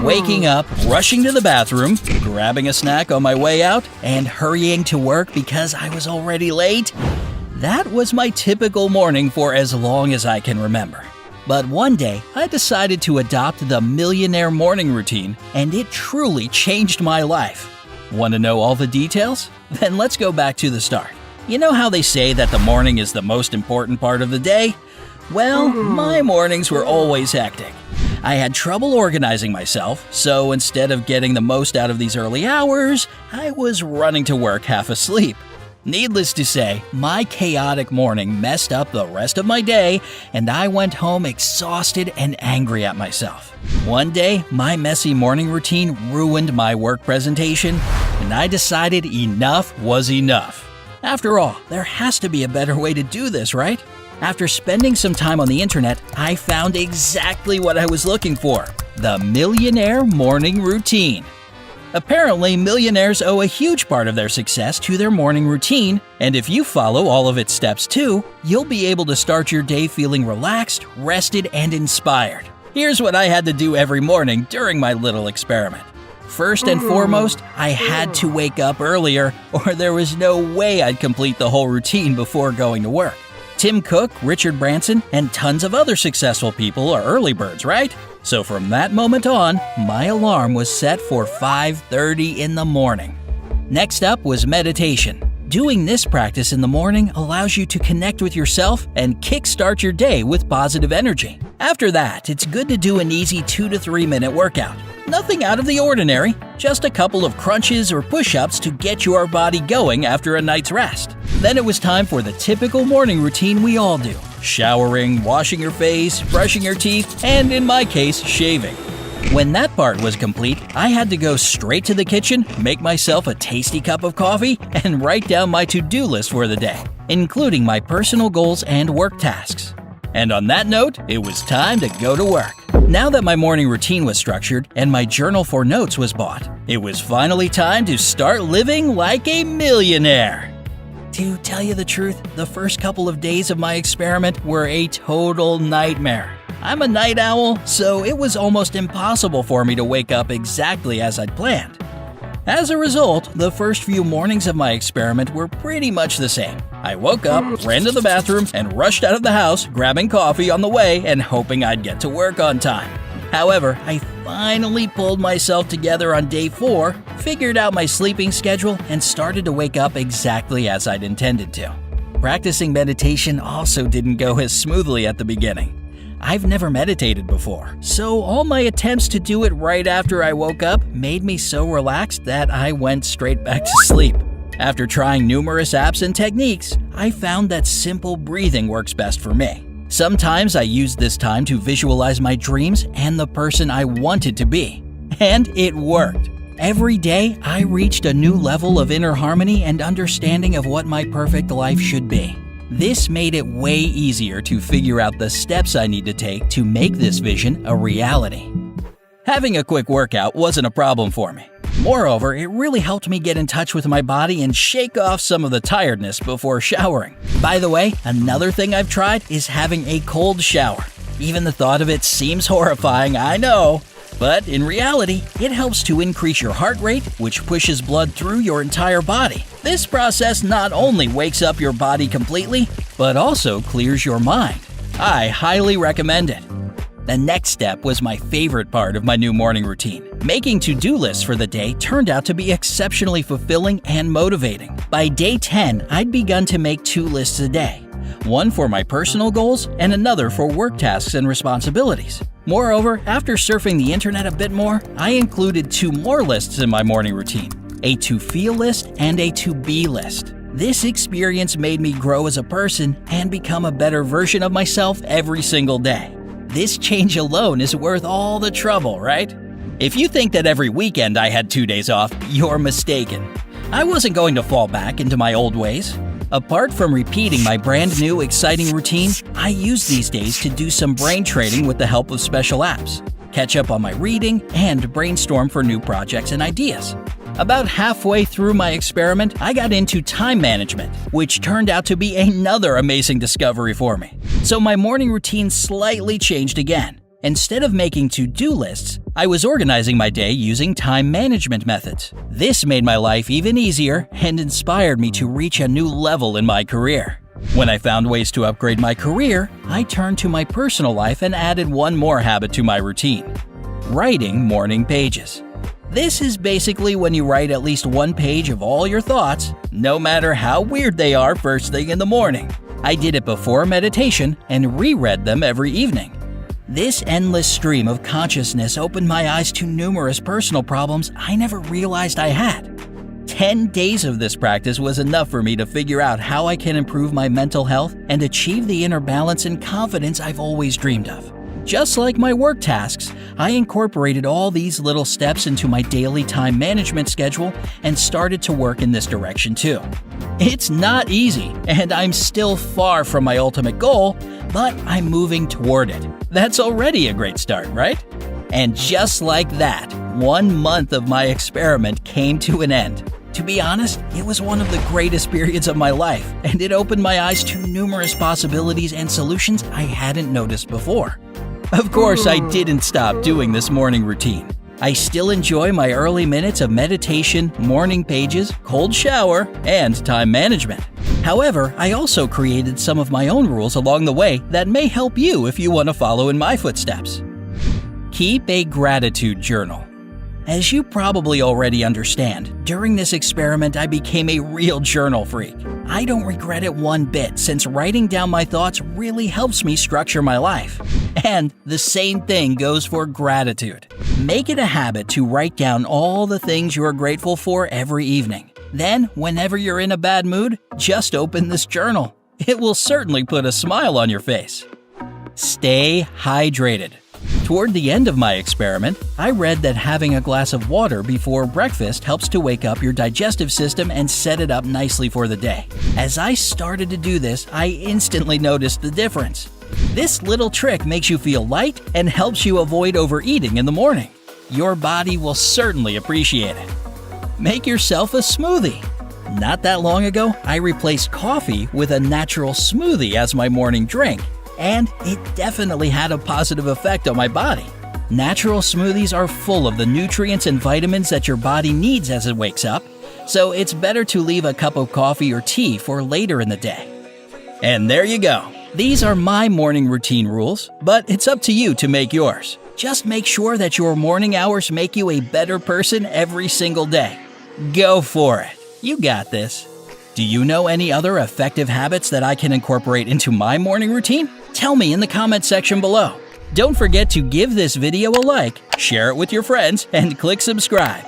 Waking up, rushing to the bathroom, grabbing a snack on my way out, and hurrying to work because I was already late. That was my typical morning for as long as I can remember. But one day, I decided to adopt the Millionaire morning routine, and it truly changed my life. Want to know all the details? Then let's go back to the start. You know how they say that the morning is the most important part of the day? Well, my mornings were always hectic. I had trouble organizing myself, so instead of getting the most out of these early hours, I was running to work half asleep. Needless to say, my chaotic morning messed up the rest of my day, and I went home exhausted and angry at myself. One day, my messy morning routine ruined my work presentation, and I decided enough was enough. After all, there has to be a better way to do this, right? After spending some time on the internet, I found exactly what I was looking for: the Millionaire morning routine. Apparently, millionaires owe a huge part of their success to their morning routine, and if you follow all of its steps too, you'll be able to start your day feeling relaxed, rested, and inspired. Here's what I had to do every morning during my little experiment. First and foremost, I had to wake up earlier, or there was no way I'd complete the whole routine before going to work. Tim Cook, Richard Branson, and tons of other successful people are early birds, right? So from that moment on, my alarm was set for 5:30 in the morning. Next up was meditation. Doing this practice in the morning allows you to connect with yourself and kickstart your day with positive energy. After that, it's good to do an easy 2 to 3 minute workout. Nothing out of the ordinary, just a couple of crunches or push-ups to get your body going after a night's rest. Then it was time for the typical morning routine we all do: showering, washing your face, brushing your teeth, and in my case, shaving. When that part was complete, I had to go straight to the kitchen, make myself a tasty cup of coffee, and write down my to-do list for the day, including my personal goals and work tasks. And on that note, it was time to go to work. Now that my morning routine was structured and my journal for notes was bought, it was finally time to start living like a millionaire. To tell you the truth, the first couple of days of my experiment were a total nightmare. I'm a night owl, so it was almost impossible for me to wake up exactly as I'd planned. As a result, the first few mornings of my experiment were pretty much the same. I woke up, ran to the bathroom, and rushed out of the house, grabbing coffee on the way and hoping I'd get to work on time. However, I finally pulled myself together on day 4, figured out my sleeping schedule, and started to wake up exactly as I'd intended to. Practicing meditation also didn't go as smoothly at the beginning. I've never meditated before, so all my attempts to do it right after I woke up made me so relaxed that I went straight back to sleep. After trying numerous apps and techniques, I found that simple breathing works best for me. Sometimes I used this time to visualize my dreams and the person I wanted to be. And it worked. Every day, I reached a new level of inner harmony and understanding of what my perfect life should be. This made it way easier to figure out the steps I need to take to make this vision a reality. Having a quick workout wasn't a problem for me. Moreover, it really helped me get in touch with my body and shake off some of the tiredness before showering. By the way, another thing I've tried is having a cold shower. Even the thought of it seems horrifying, I know. But in reality, it helps to increase your heart rate, which pushes blood through your entire body. This process not only wakes up your body completely, but also clears your mind. I highly recommend it. The next step was my favorite part of my new morning routine. Making to-do lists for the day turned out to be exceptionally fulfilling and motivating. By day 10, I'd begun to make 2 lists a day. One for my personal goals and another for work tasks and responsibilities. Moreover, after surfing the internet a bit more, I included 2 more lists in my morning routine: a to-feel list and a to-be list. This experience made me grow as a person and become a better version of myself every single day. This change alone is worth all the trouble, right? If you think that every weekend I had 2 days off, you're mistaken. I wasn't going to fall back into my old ways. Apart from repeating my brand new exciting routine, I use these days to do some brain training with the help of special apps, catch up on my reading, and brainstorm for new projects and ideas. About halfway through my experiment, I got into time management, which turned out to be another amazing discovery for me. So my morning routine slightly changed again. Instead of making to-do lists, I was organizing my day using time management methods. This made my life even easier and inspired me to reach a new level in my career. When I found ways to upgrade my career, I turned to my personal life and added one more habit to my routine: writing morning pages. This is basically when you write at least one page of all your thoughts, no matter how weird they are, first thing in the morning. I did it before meditation and reread them every evening. This endless stream of consciousness opened my eyes to numerous personal problems I never realized I had. 10 days of this practice was enough for me to figure out how I can improve my mental health and achieve the inner balance and confidence I've always dreamed of. Just like my work tasks, I incorporated all these little steps into my daily time management schedule and started to work in this direction too. It's not easy, and I'm still far from my ultimate goal, but I'm moving toward it. That's already a great start, right? And just like that, 1 month of my experiment came to an end. To be honest, it was one of the greatest periods of my life, and it opened my eyes to numerous possibilities and solutions I hadn't noticed before. Of course, I didn't stop doing this morning routine. I still enjoy my early minutes of meditation, morning pages, cold shower, and time management. However, I also created some of my own rules along the way that may help you if you want to follow in my footsteps. Keep a gratitude journal. As you probably already understand, during this experiment I became a real journal freak. I don't regret it one bit, since writing down my thoughts really helps me structure my life. And the same thing goes for gratitude. Make it a habit to write down all the things you are grateful for every evening. Then, whenever you're in a bad mood, just open this journal. It will certainly put a smile on your face. Stay hydrated. Toward the end of my experiment, I read that having a glass of water before breakfast helps to wake up your digestive system and set it up nicely for the day. As I started to do this, I instantly noticed the difference. This little trick makes you feel light and helps you avoid overeating in the morning. Your body will certainly appreciate it. Make yourself a smoothie. Not that long ago, I replaced coffee with a natural smoothie as my morning drink, and it definitely had a positive effect on my body. Natural smoothies are full of the nutrients and vitamins that your body needs as it wakes up, so it's better to leave a cup of coffee or tea for later in the day. And there you go. These are my morning routine rules, but it's up to you to make yours. Just make sure that your morning hours make you a better person every single day. Go for it. You got this. Do you know any other effective habits that I can incorporate into my morning routine? Tell me in the comment section below. Don't forget to give this video a like, share it with your friends, and click subscribe.